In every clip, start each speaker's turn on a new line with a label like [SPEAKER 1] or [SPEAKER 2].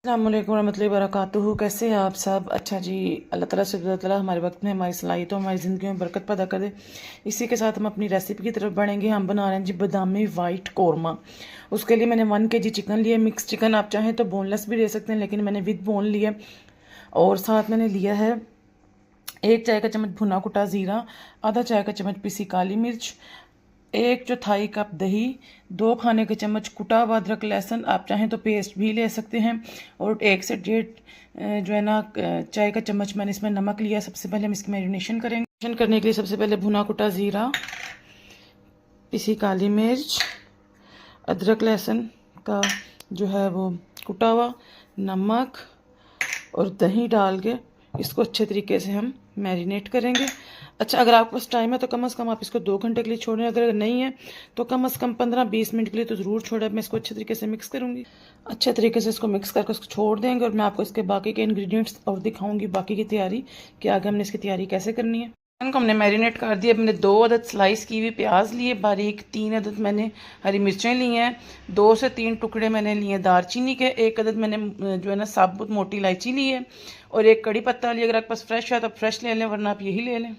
[SPEAKER 1] अस्सलाम वालेकुम रहमतुल्लाहि वबरकातुहू। कैसे हैं आप सब? अच्छा जी, अल्लाह ताला से अल्लाह ताला हमारे वक्त में हमारी सलाहियतों हमारी ज़िंदगी में बरकत पैदा कर दे। इसी के साथ हम अपनी रेसिपी की तरफ बढ़ेंगे। हम बना रहे हैं जी बादामी वाइट कौरमा। उसके लिए मैंने 1 kg चिकन लिया। मिक्स चिकन आप चाहें तो बोनलेस भी ले सकते हैं, लेकिन मैंने विद बोन लिया। और साथ मैंने लिया है 1 चाय का चम्मच भुना कुटा ज़ीरा, आधा चाय का चम्मच पिसी काली मिर्च, 1/4 कप दही, 2 खाने के चम्मच कुटा हुआ अदरक लहसुन, आप चाहें तो पेस्ट भी ले सकते हैं, और 1 से 1.5 जो है ना चाय का चम्मच मैंने इसमें नमक लिया। सबसे पहले हम इसकी मैरिनेशन करेंगे। मैरिनेशन करने के लिए सबसे पहले भुना कुटा ज़ीरा, पिसी काली मिर्च, अदरक लहसुन का जो है वो कुटा हुआ, नमक और दही डाल के इसको अच्छे तरीके से हम मैरिनेट करेंगे। अच्छा, अगर आपके पास टाइम है तो कम से कम आप इसको 2 घंटे के लिए छोड़ें। अगर नहीं है तो कम से कम 15-20 मिनट के लिए तो ज़रूर छोड़ें। मैं इसको अच्छे तरीके से मिक्स करूँगी। अच्छे तरीके से इसको मिक्स करके उसको छोड़ देंगे, और मैं आपको इसके बाकी के इंग्रेडिएंट्स और दिखाऊंगी, बाकी की तैयारी कि आगे हमने इसकी तैयारी कैसे करनी है। इनको हमने मैरिनेट कर दिया। मैंने 2 अदद स्लाइस की हुई प्याज लिए बारीक, 3 अदद मैंने हरी मिर्चें ली हैं, 2 से 3 टुकड़े मैंने लिए दालचीनी के, 1 अदद मैंने जो है ना साबुत मोटी इलायची ली है, और 1 कड़ी पत्ता लिया। अगर आपके पास फ्रेश है तो फ्रेश ले लें, वरना आप यही ले लें।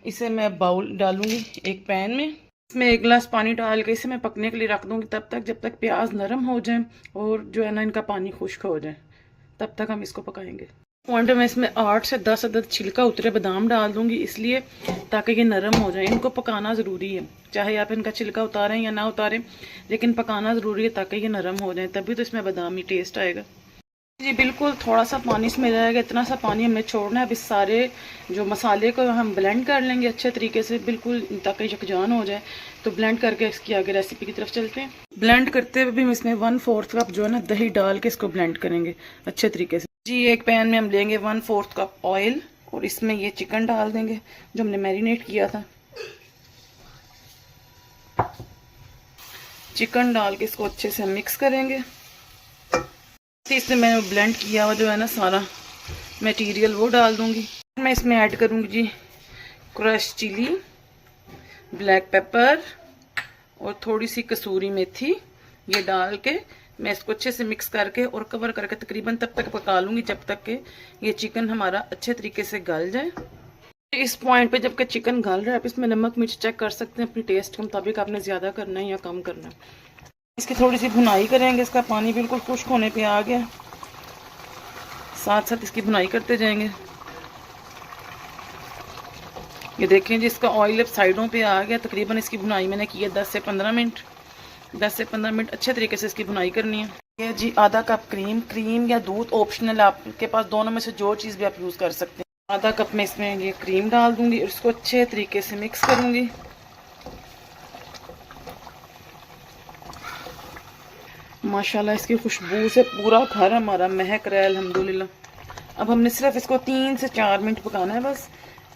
[SPEAKER 1] इसे मैं बाउल डालूंगी एक पैन में। इसमें 1 गिलास पानी डाल के इसे मैं पकने के लिए रख दूंगी, तब तक जब तक प्याज नरम हो जाए और जो है ना इनका पानी खुश्क हो जाए, तब तक हम इसको पकाएंगे। पॉइंट में इसमें 8 से 10 अदद छिलका उतरे बादाम डाल दूंगी, इसलिए ताकि ये नरम हो जाए। इनको पकाना ज़रूरी है, चाहे आप इनका छिलका उतारें या ना उतारें, लेकिन पकाना ज़रूरी है ताकि ये नरम हो जाए, तभी तो इसमें बादामी टेस्ट आएगा। जी बिल्कुल, थोड़ा सा पानी इसमें रहेगा, इतना सा पानी हमें छोड़ना है। अब इस सारे जो मसाले को हम ब्लेंड कर लेंगे अच्छे तरीके से, बिल्कुल ताकि यकजान हो जाए। तो ब्लेंड करके इसकी आगे रेसिपी की तरफ चलते हैं। ब्लेंड करते हुए भी हम इसमें 1/4 कप जो है ना दही डाल के इसको ब्लेंड करेंगे अच्छे तरीके से। जी, एक पैन में हम लेंगे 1/4 कप ऑयल, और इसमें ये चिकन डाल देंगे जो हमने मैरिनेट किया था। चिकन डाल के इसको अच्छे से मिक्स करेंगे। इसमें मैंने ब्लेंड किया हुआ जो है ना सारा मटेरियल वो डाल दूंगी। मैं इसमें ऐड करूंगी जी क्रश चिली, ब्लैक पेपर और थोड़ी सी कसूरी मेथी। ये डाल के मैं इसको अच्छे से मिक्स करके और कवर करके तकरीबन तब तक पका लूंगी जब तक कि ये चिकन हमारा अच्छे तरीके से गल जाए। इस पॉइंट पे जबकि चिकन गल रहा है, आप इसमें नमक मिर्च चेक कर सकते हैं अपनी टेस्ट के मुताबिक, आपने ज़्यादा करना है या कम करना है। इसकी थोड़ी सी भुनाई करेंगे। इसका पानी बिल्कुल खुश्क होने पे आ गया, साथ साथ इसकी भुनाई करते जाएंगे। ये देखें जी, इसका ऑयल अब साइडों पे आ गया। तकरीबन इसकी भुनाई मैंने की है 10 से 15 मिनट। 10 से 15 मिनट अच्छे तरीके से इसकी भुनाई करनी है। ये जी आधा कप क्रीम या दूध ऑप्शनल, आपके पास दोनों में से जो चीज़ भी आप यूज़ कर सकते हैं। आधा कप में इसमें ये क्रीम डाल दूंगी और इसको अच्छे तरीके से मिक्स करूंगी। माशाल्लाह इसकी खुशबू से पूरा घर हमारा महक रहा है अल्हम्दुलिल्लाह। अब हमने सिर्फ इसको 3 से 4 मिनट पकाना है बस,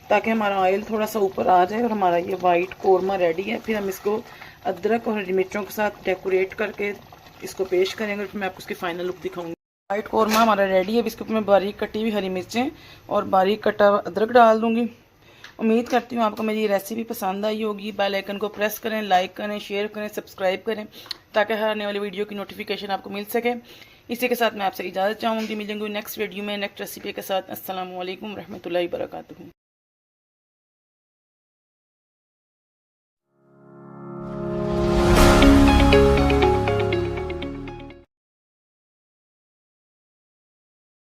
[SPEAKER 1] ताकि हमारा ऑयल थोड़ा सा ऊपर आ जाए और हमारा ये वाइट कौरमा रेडी है। फिर हम इसको अदरक और हरी मिर्चों के साथ डेकोरेट करके इसको पेश करेंगे, फिर मैं आपको उसकी फाइनल लुक दिखाऊंगी। वाइट कौरमा हमारा रेडी है। अब इसके ऊपर मैं बारीक कटी हुई हरी मिर्चें और बारीक कटा हुआ अदरक डाल दूंगी। उम्मीद करती हूँ आपको मेरी रेसिपी पसंद आई होगी। बेल आइकन को प्रेस करें, लाइक करें, शेयर करें, सब्सक्राइब करें, ताकि हर आने वाली वीडियो की नोटिफिकेशन आपको मिल सके। इसी के साथ मैं आपसे इजाज़त चाहूँगी। मिलेंगे नेक्स्ट वीडियो में नेक्स्ट रेसिपी के साथ। अस्सलाम वालेकुम रहमतुल्लाहि व बरकातुहू।